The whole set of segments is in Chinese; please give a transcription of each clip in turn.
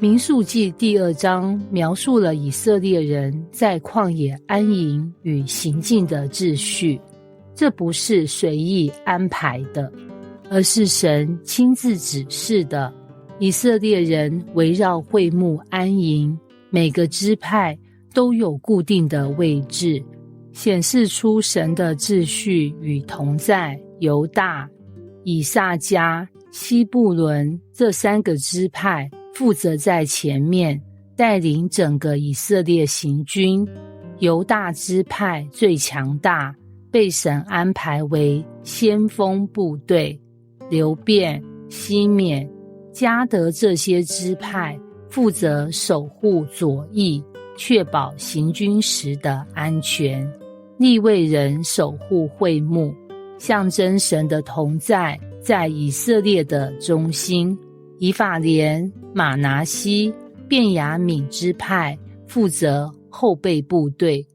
民数记第2章描述了以色列人在旷野安营与行进的秩序，这不是随意安排的，而是神亲自指示的。以色列人围绕会幕安营，每个支派都有固定的位置，显示出神的秩序与同在。犹大、以萨迦、西布伦这3个支派负责在前面带领整个以色列行军。犹大支派最强大，被神安排为先锋部队。流便、西缅、迦得这些支派负责守护左翼，确保行军时的安全。利未人守护会幕，象征神的同在在以色列的中心。以法莲、马拿西、便雅悯支派负责后备部队，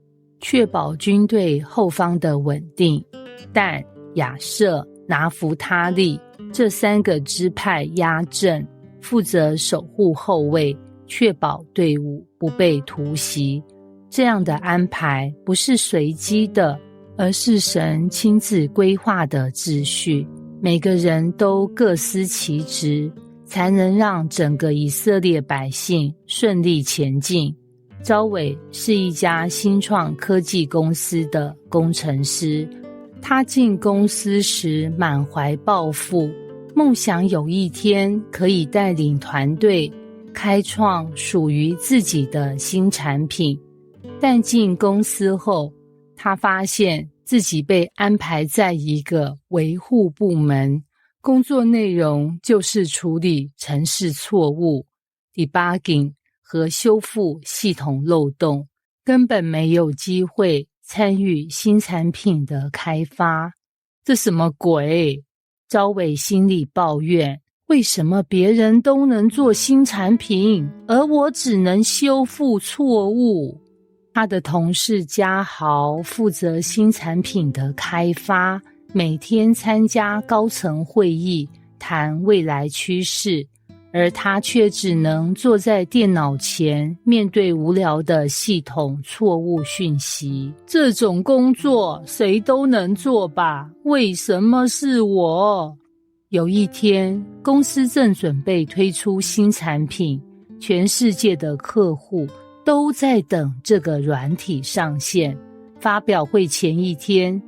确保军队后方的稳定。但亚设、拿弗他利这3个支派压阵，负责守护后卫，确保队伍不被突袭。这样的安排不是随机的，而是神亲自规划的秩序。每个人都各司其职，才能让整个以色列百姓顺利前进。招伟是一家新创科技公司的工程师，他进公司时满怀抱负，梦想有一天可以带领团队开创属于自己的新产品。但进公司后，他发现自己被安排在一个维护部门，工作内容就是处理程式错误 debugging 和修复系统漏洞，根本没有机会参与新产品的开发。这什么鬼？招伟心里抱怨，为什么别人都能做新产品，而我只能修复错误？他的同事嘉豪负责新产品的开发，每天参加高层会议，谈未来趋势，而他却只能坐在电脑前，面对无聊的系统错误讯息。这种工作谁都能做吧？为什么是我？有一天，公司正准备推出新产品，全世界的客户都在等这个软体上线。发表会前一天，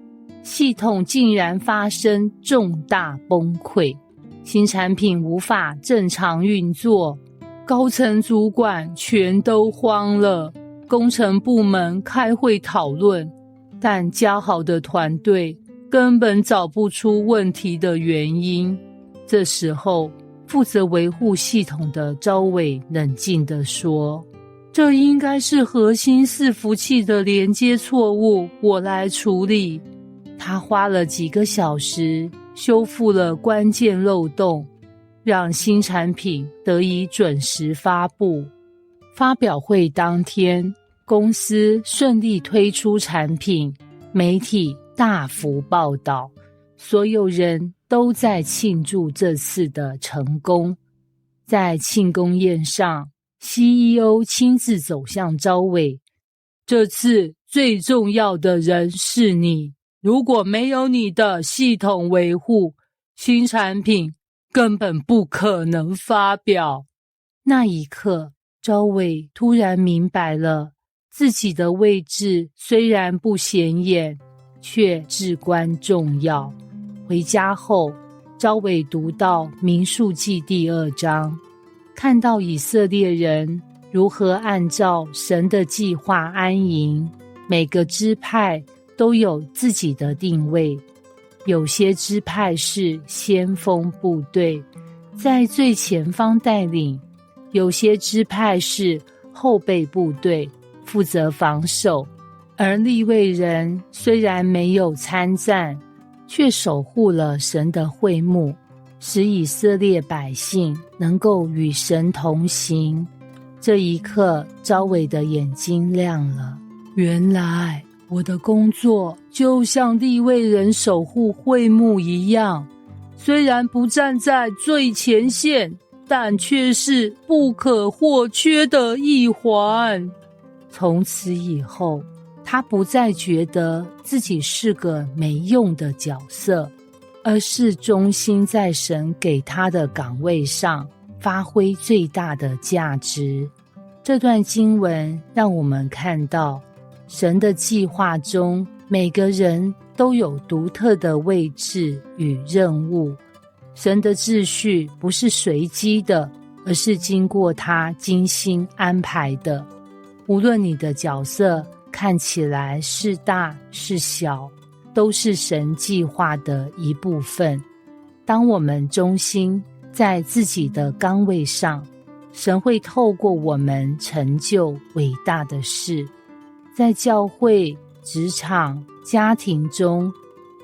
系统竟然发生重大崩溃，新产品无法正常运作，高层主管全都慌了。工程部门开会讨论，但嘉豪的团队根本找不出问题的原因。这时候，负责维护系统的招伟冷静地说，这应该是核心伺服器的连接错误，我来处理。他花了几个小时修复了关键漏洞，让新产品得以准时发布。发表会当天，公司顺利推出产品，媒体大幅报道，所有人都在庆祝这次的成功。在庆功宴上， CEO 亲自走向招伟，这次最重要的人是你，如果没有你的系统维护，新产品根本不可能发表。那一刻，招伟突然明白了，自己的位置虽然不显眼，却至关重要。回家后，招伟读到民数记第2章，看到以色列人如何按照神的计划安营，每个支派都有自己的定位。有些支派是先锋部队，在最前方带领；有些支派是后备部队，负责防守。而利未人虽然没有参战，却守护了神的会幕，使以色列百姓能够与神同行。这一刻，招伟的眼睛亮了，原来我的工作就像利未人守护会幕一样，虽然不站在最前线，但却是不可或缺的一环。从此以后，他不再觉得自己是个没用的角色，而是忠心在神给他的岗位上，发挥最大的价值。这段经文让我们看到，神的计划中，每个人都有独特的位置与任务。神的秩序不是随机的，而是经过他精心安排的。无论你的角色看起来是大是小，都是神计划的一部分。当我们忠心在自己的岗位上，神会透过我们成就伟大的事。在教会、职场、家庭中，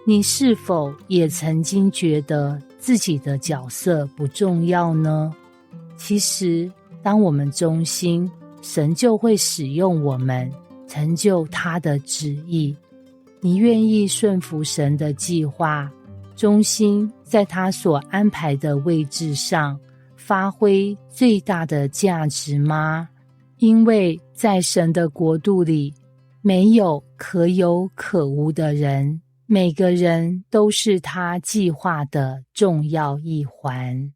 你是否也曾经觉得自己的角色不重要呢？其实，当我们忠心，神就会使用我们，成就他的旨意。你愿意顺服神的计划，忠心在他所安排的位置上，发挥最大的价值吗？因为在神的国度里，没有可有可无的人，每个人都是他计划的重要一环。